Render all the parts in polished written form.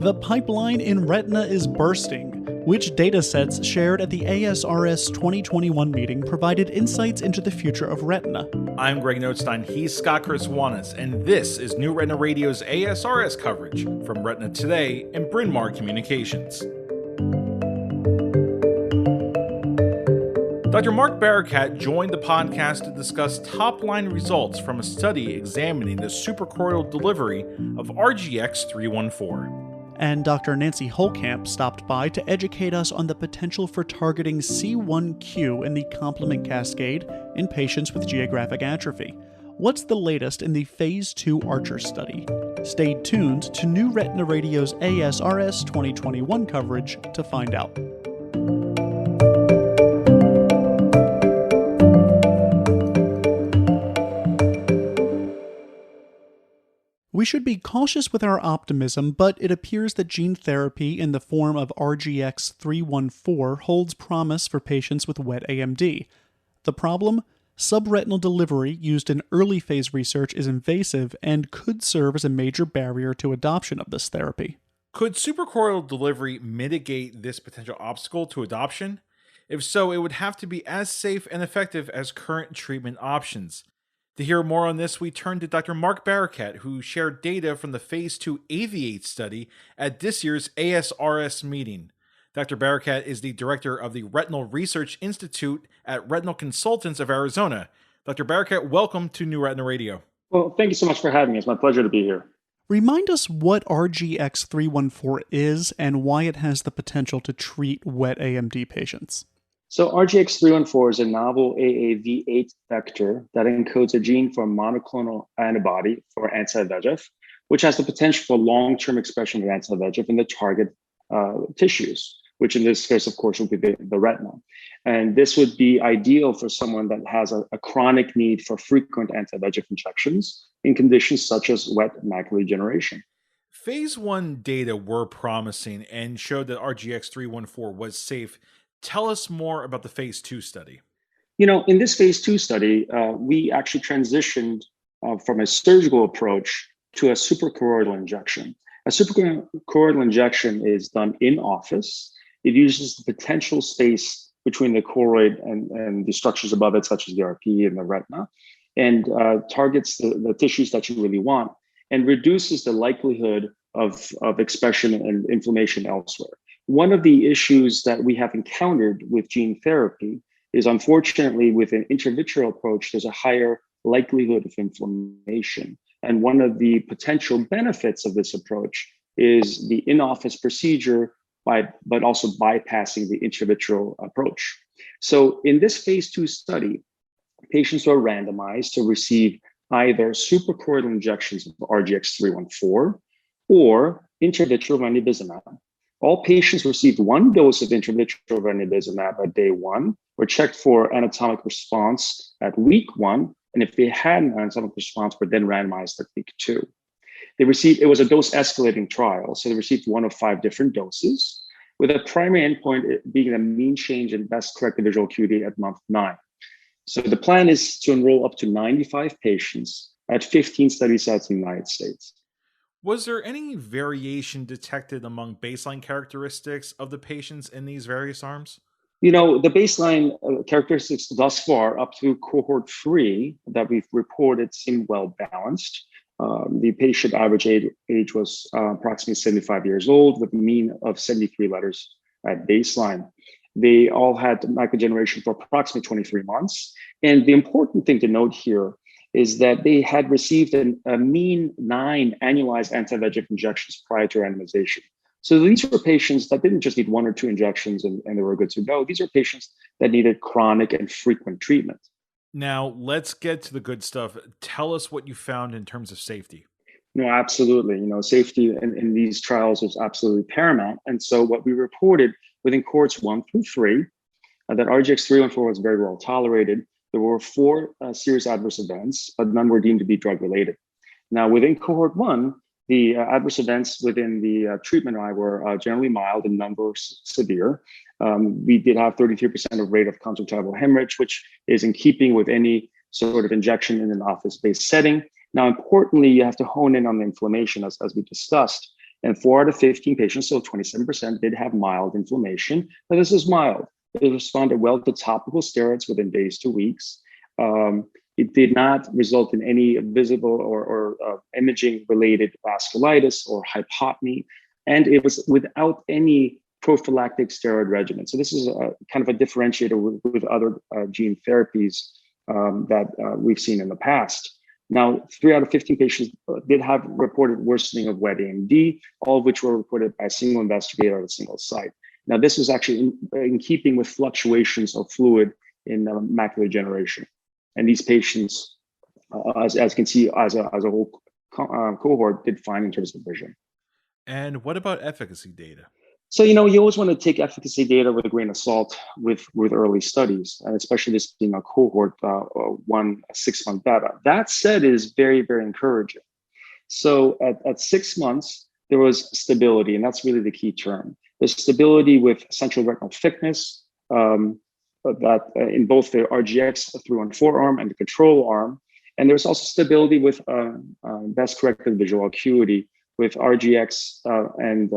The pipeline in Retina is bursting. Which datasets shared at the ASRS 2021 meeting provided insights into the future of Retina? I'm Greg Notstein, he's Scott Chris-Wanis, and this is New Retina Radio's ASRS coverage from Retina Today and Bryn Mawr Communications. Dr. Mark Barakat joined the podcast to discuss top-line results from a study examining the suprachoroidal delivery of RGX-314. And Dr. Nancy Holekamp stopped by to educate us on the potential for targeting C1q in the complement cascade in patients with geographic atrophy. What's the latest in the Phase 2 Archer study? Stay tuned to New Retina Radio's ASRS 2021 coverage to find out. We should be cautious with our optimism, but it appears that gene therapy in the form of RGX-314 holds promise for patients with wet AMD. The problem? Subretinal delivery used in early phase research is invasive and could serve as a major barrier to adoption of this therapy. Could suprachoroidal delivery mitigate this potential obstacle to adoption? If so, it would have to be as safe and effective as current treatment options. To hear more on this, we turn to Dr. Mark Barakat, who shared data from the Phase 2 Aviate study at this year's ASRS meeting. Dr. Barakat is the director of the Retinal Research Institute at Retinal Consultants of Arizona. Dr. Barakat, welcome to New Retina Radio. Well, thank you so much for having me. It's my pleasure to be here. Remind us what RGX-314 is and why it has the potential to treat wet AMD patients. So RGX-314 is a novel AAV8 vector that encodes a gene for a monoclonal antibody for anti-VEGF, which has the potential for long-term expression of anti-VEGF in the target tissues, which in this case, of course, would be the retina. And this would be ideal for someone that has a chronic need for frequent anti-VEGF injections in conditions such as wet macular degeneration. Phase 1 data were promising and showed that RGX-314 was safe. Tell us more about the Phase 2 study. You know, in this Phase 2 study, we actually transitioned from a surgical approach to a suprachoroidal injection. A suprachoroidal injection is done in office. It uses the potential space between the choroid and the structures above it, such as the RP and the retina, and targets the tissues that you really want and reduces the likelihood of expression and inflammation elsewhere. One of the issues that we have encountered with gene therapy is, unfortunately, with an intravitreal approach, there's a higher likelihood of inflammation. And one of the potential benefits of this approach is the in-office procedure, but also bypassing the intravitreal approach. So in this Phase 2 study, patients were randomized to receive either suprachoroidal injections of RGX-314 or intravitreal ranibizumab. All patients received one dose of intravitreal ranibizumab at day 1, were checked for anatomic response at week 1, and if they had an anatomic response, were then randomized at week 2. It was a dose escalating trial, so they received one of 5 different doses, with a primary endpoint being the mean change in best corrected visual acuity at month 9. So the plan is to enroll up to 95 patients at 15 study sites in the United States. Was there any variation detected among baseline characteristics of the patients in these various arms? You know, the baseline characteristics thus far up to cohort 3 that we've reported seem well balanced. The patient average age was approximately 75 years old with a mean of 73 letters at baseline. They all had macular degeneration for approximately 23 months. And the important thing to note here is that they had received a mean 9 annualized anti-VEGF injections prior to randomization. So these were patients that didn't just need 1 or 2 injections and they were good to go. These are patients that needed chronic and frequent treatment. Now, let's get to the good stuff. Tell us what you found in terms of safety. No, absolutely. You know, safety in these trials is absolutely paramount. And so what we reported within cohorts 1 through 3, that RGX-314 was very well tolerated. There were 4 serious adverse events, but none were deemed to be drug-related. Now, within cohort 1, the adverse events within the treatment eye were generally mild and none were severe. We did have 33% of rate of conjunctival hemorrhage, which is in keeping with any sort of injection in an office-based setting. Now, importantly, you have to hone in on the inflammation, as we discussed. And 4 out of 15 patients, so 27%, did have mild inflammation. Now, this is mild. It responded well to topical steroids within days to weeks. It did not result in any visible or imaging-related vasculitis or hypotony, and it was without any prophylactic steroid regimen. So this is kind of a differentiator with other gene therapies that we've seen in the past. Now, 3 out of 15 patients did have reported worsening of wet AMD, all of which were reported by a single investigator at a single site. Now, this was actually in keeping with fluctuations of fluid in macular degeneration. And these patients, as you can see, as a whole cohort, did fine in terms of vision. And what about efficacy data? So, you always want to take efficacy data with a grain of salt with early studies, and especially this being a cohort 6-month data. That said, it is very, very encouraging. So at 6 months, there was stability, and that's really the key term. There's stability with central retinal thickness that in both the RGX-314 arm and the control arm. And there's also stability with best corrected visual acuity, with RGX and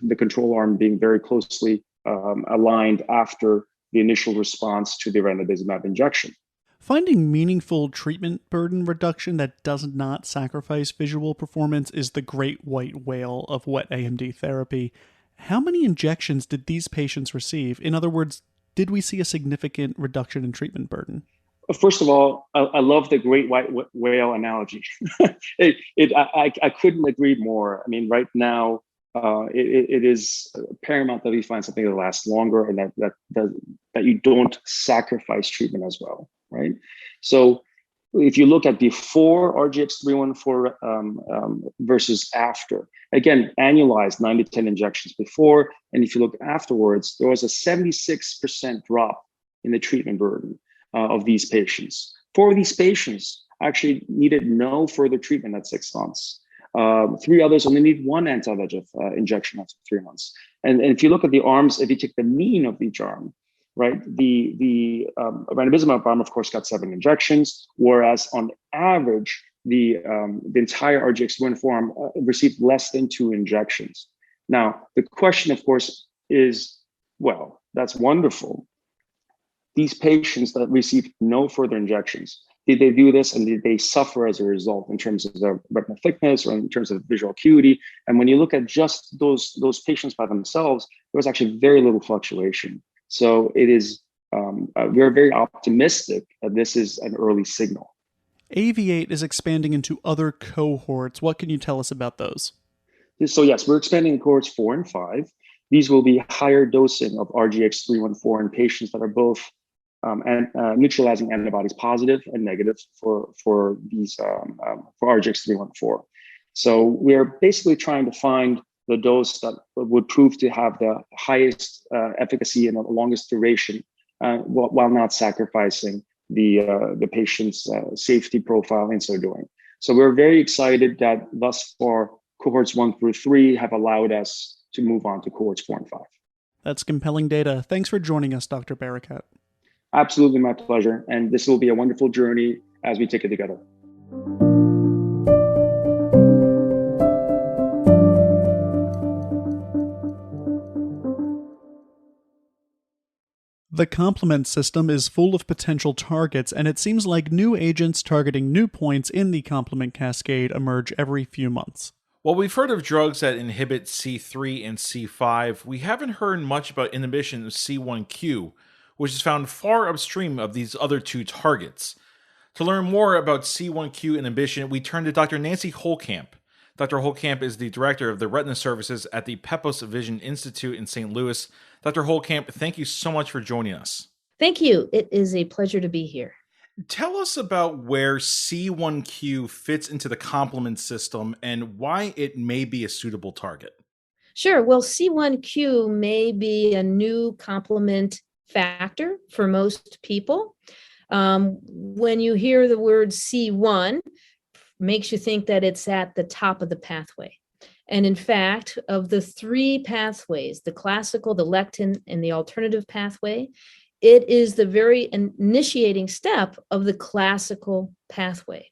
the control arm being very closely aligned after the initial response to the ranibizumab injection. Finding meaningful treatment burden reduction that does not sacrifice visual performance is the great white whale of wet AMD therapy. How many injections did these patients receive? In other words, did we see a significant reduction in treatment burden? First of all, I love the great white whale analogy. I couldn't agree more. I mean, right now, it is paramount that we find something that lasts longer and that you don't sacrifice treatment as well, right? So if you look at before RGX-314 versus after, again, annualized 9 to 10 injections before, and if you look afterwards, there was a 76% drop in the treatment burden of these patients. 4 of these patients actually needed no further treatment at 6 months. 3 others only need 1 anti-VEGF injection after 3 months. And if you look at the arms, if you take the mean of each arm, right, the ranibizumab arm, of course, got 7 injections, whereas on average, the entire RGX-314 arm received less than 2 injections. Now, the question, of course, is, well, that's wonderful. These patients that received no further injections, did they do this and did they suffer as a result in terms of their retinal thickness or in terms of visual acuity? And when you look at just those patients by themselves, there was actually very little fluctuation. So it is, we're very optimistic that this is an early signal. AV8 is expanding into other cohorts. What can you tell us about those? So yes, we're expanding in cohorts 4 and 5. These will be higher dosing of RGX-314 in patients that are both neutralizing antibodies positive and negative for RGX-314. So we're basically trying to find the dose that would prove to have the highest efficacy and the longest duration while not sacrificing the patient's safety profile in so doing. So we're very excited that thus far cohorts 1 through 3 have allowed us to move on to cohorts 4 and 5. That's compelling data. Thanks for joining us, Dr. Barakat. Absolutely my pleasure. And this will be a wonderful journey as we take it together. The complement system is full of potential targets, and it seems like new agents targeting new points in the complement cascade emerge every few months. While we've heard of drugs that inhibit C3 and C5, we haven't heard much about inhibition of C1q, which is found far upstream of these other 2 targets. To learn more about C1q inhibition, we turn to Dr. Nancy Holekamp. Dr. Holekamp is the director of the Retina services at the Pepos Vision Institute in St. Louis. Dr. Holekamp, thank you so much for joining us. Thank you. It is a pleasure to be here. Tell us about where C1q fits into the complement system and why it may be a suitable target. Sure. Well, C1q may be a new complement factor for most people. When you hear the word C1, makes you think that it's at the top of the pathway. And in fact, of the 3 pathways, the classical, the lectin, and the alternative pathway, it is the very initiating step of the classical pathway.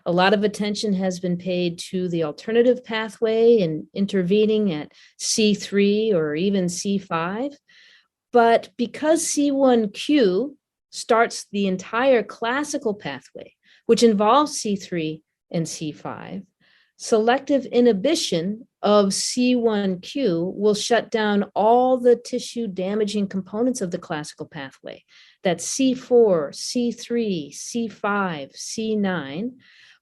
A lot of attention has been paid to the alternative pathway and intervening at C3 or even C5. But because C1q starts the entire classical pathway, which involves C3 and C5, selective inhibition of C1q will shut down all the tissue damaging components of the classical pathway. That's C4, C3, C5, C9,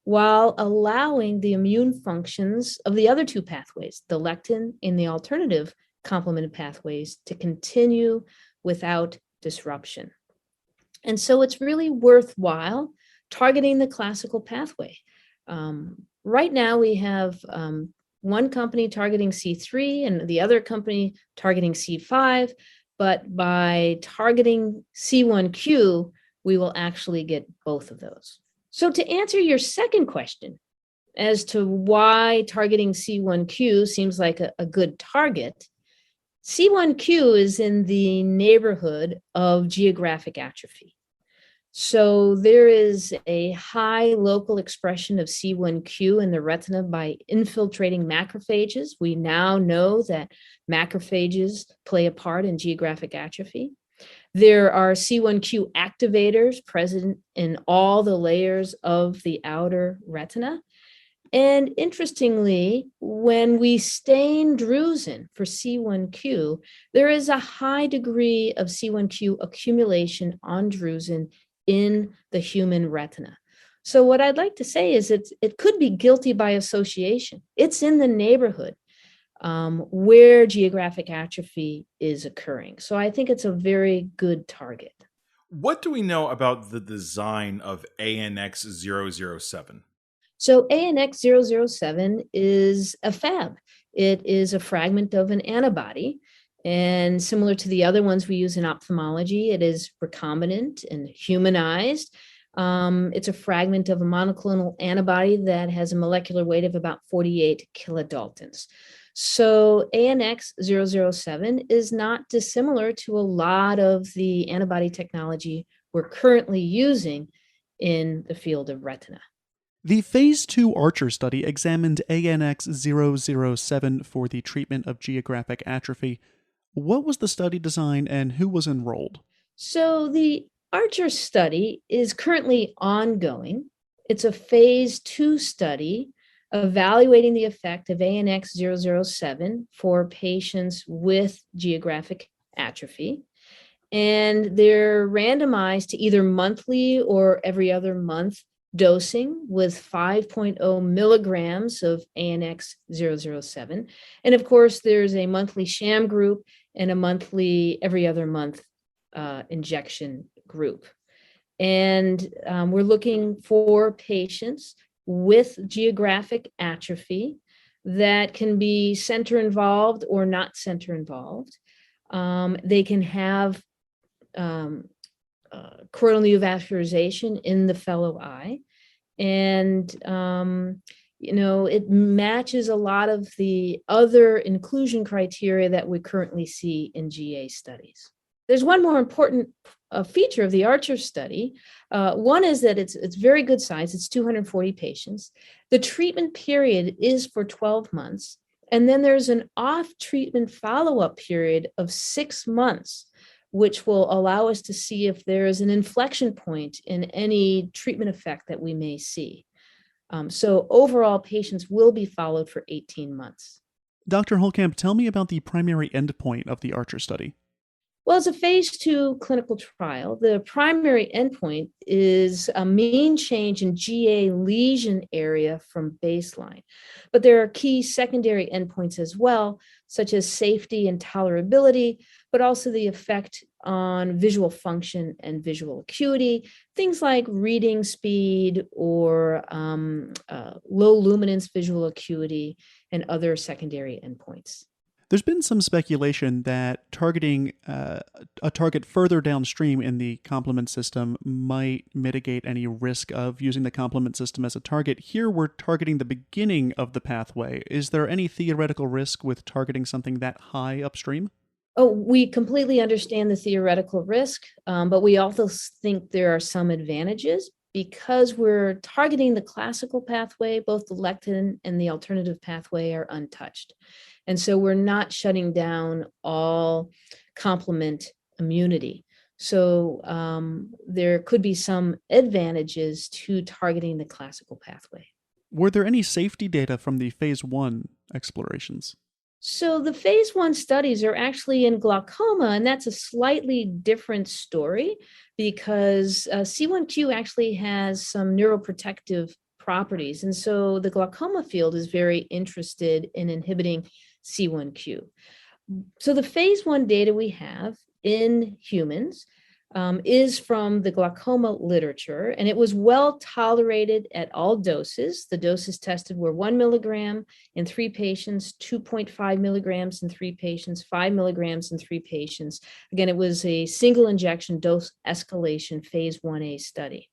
while allowing the immune functions of the other two pathways, the lectin and the alternative complement pathways, to continue without disruption. And so it's really worthwhile targeting the classical pathway. Right now, we have one company targeting C3 and the other company targeting C5, but by targeting C1q, we will actually get both of those. So to answer your second question as to why targeting C1q seems like a good target, C1q is in the neighborhood of geographic atrophy. So there is a high local expression of C1q in the retina by infiltrating macrophages. We now know that macrophages play a part in geographic atrophy. There are C1q activators present in all the layers of the outer retina. And interestingly, when we stain drusen for C1q, there is a high degree of C1q accumulation on drusen in the human retina. So what I'd like to say is it could be guilty by association. It's in the neighborhood where geographic atrophy is occurring. So I think it's a very good target. What do we know about the design of ANX007? So ANX007 is a Fab. It is a fragment of an antibody. And similar to the other ones we use in ophthalmology, it is recombinant and humanized. It's a fragment of a monoclonal antibody that has a molecular weight of about 48 kilodaltons. So ANX007 is not dissimilar to a lot of the antibody technology we're currently using in the field of retina. The Phase 2 Archer study examined ANX007 for the treatment of geographic atrophy. What was the study design and who was enrolled? So the Archer study is currently ongoing. It's a Phase 2 study evaluating the effect of ANX007 for patients with geographic atrophy. And they're randomized to either monthly or every other month dosing with 5.0 milligrams of ANX007. And of course, there's a monthly sham group and a monthly every other month injection group. And we're looking for patients with geographic atrophy that can be center involved or not center involved. They can have choroidal neovascularization in the fellow eye. And, it matches a lot of the other inclusion criteria that we currently see in GA studies. There's one more important feature of the Archer study. One is that it's very good size. It's 240 patients. The treatment period is for 12 months. And then there's an off-treatment follow-up period of 6 months, which will allow us to see if there is an inflection point in any treatment effect that we may see. So overall, patients will be followed for 18 months. Dr. Holekamp, tell me about the primary endpoint of the Archer study. Well, as a Phase 2 clinical trial, the primary endpoint is a mean change in GA lesion area from baseline. But there are key secondary endpoints as well, such as safety and tolerability, but also the effect on visual function and visual acuity, things like reading speed or low luminance visual acuity and other secondary endpoints. There's been some speculation that targeting a target further downstream in the complement system might mitigate any risk of using the complement system as a target. Here we're targeting the beginning of the pathway. Is there any theoretical risk with targeting something that high upstream? Oh, we completely understand the theoretical risk, but we also think there are some advantages because we're targeting the classical pathway, both the lectin and the alternative pathway are untouched. And so we're not shutting down all complement immunity. So there could be some advantages to targeting the classical pathway. Were there any safety data from the phase 1 explorations? So the phase 1 studies are actually in glaucoma, and that's a slightly different story because C1q actually has some neuroprotective properties. And so the glaucoma field is very interested in inhibiting C1q. So the phase 1 data we have in humans is from the glaucoma literature, and it was well tolerated at all doses. The doses tested were 1 milligram in 3 patients, 2.5 milligrams in 3 patients, 5 milligrams in 3 patients. Again, it was a single injection dose escalation phase 1A study.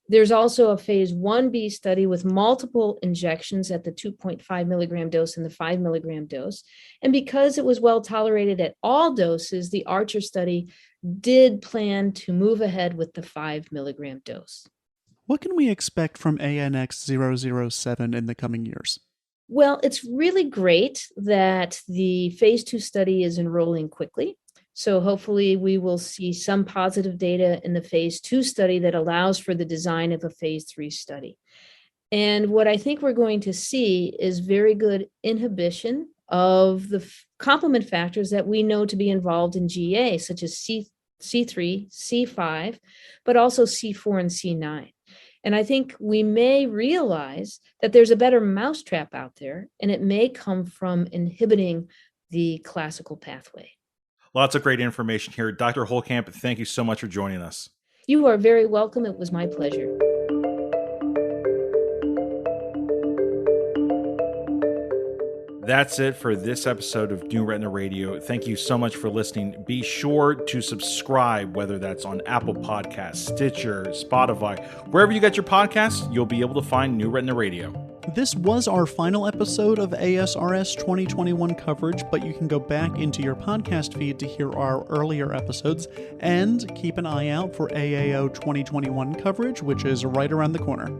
There's also a phase 1B study with multiple injections at the 2.5 milligram dose and the 5 milligram dose. And because it was well tolerated at all doses, the Archer study did plan to move ahead with the 5 milligram dose. What can we expect from ANX007 in the coming years? Well, it's really great that the phase 2 study is enrolling quickly. So hopefully we will see some positive data in the phase 2 study that allows for the design of a phase 3 study. And what I think we're going to see is very good inhibition of the complement factors that we know to be involved in GA, such as C3, C5, but also C4 and C9. And I think we may realize that there's a better mousetrap out there, and it may come from inhibiting the classical pathway. Lots of great information here. Dr. Holekamp, thank you so much for joining us. You are very welcome. It was my pleasure. That's it for this episode of New Retina Radio. Thank you so much for listening. Be sure to subscribe, whether that's on Apple Podcasts, Stitcher, Spotify, wherever you get your podcasts, you'll be able to find New Retina Radio. This was our final episode of ASRS 2021 coverage, but you can go back into your podcast feed to hear our earlier episodes, and keep an eye out for AAO 2021 coverage, which is right around the corner.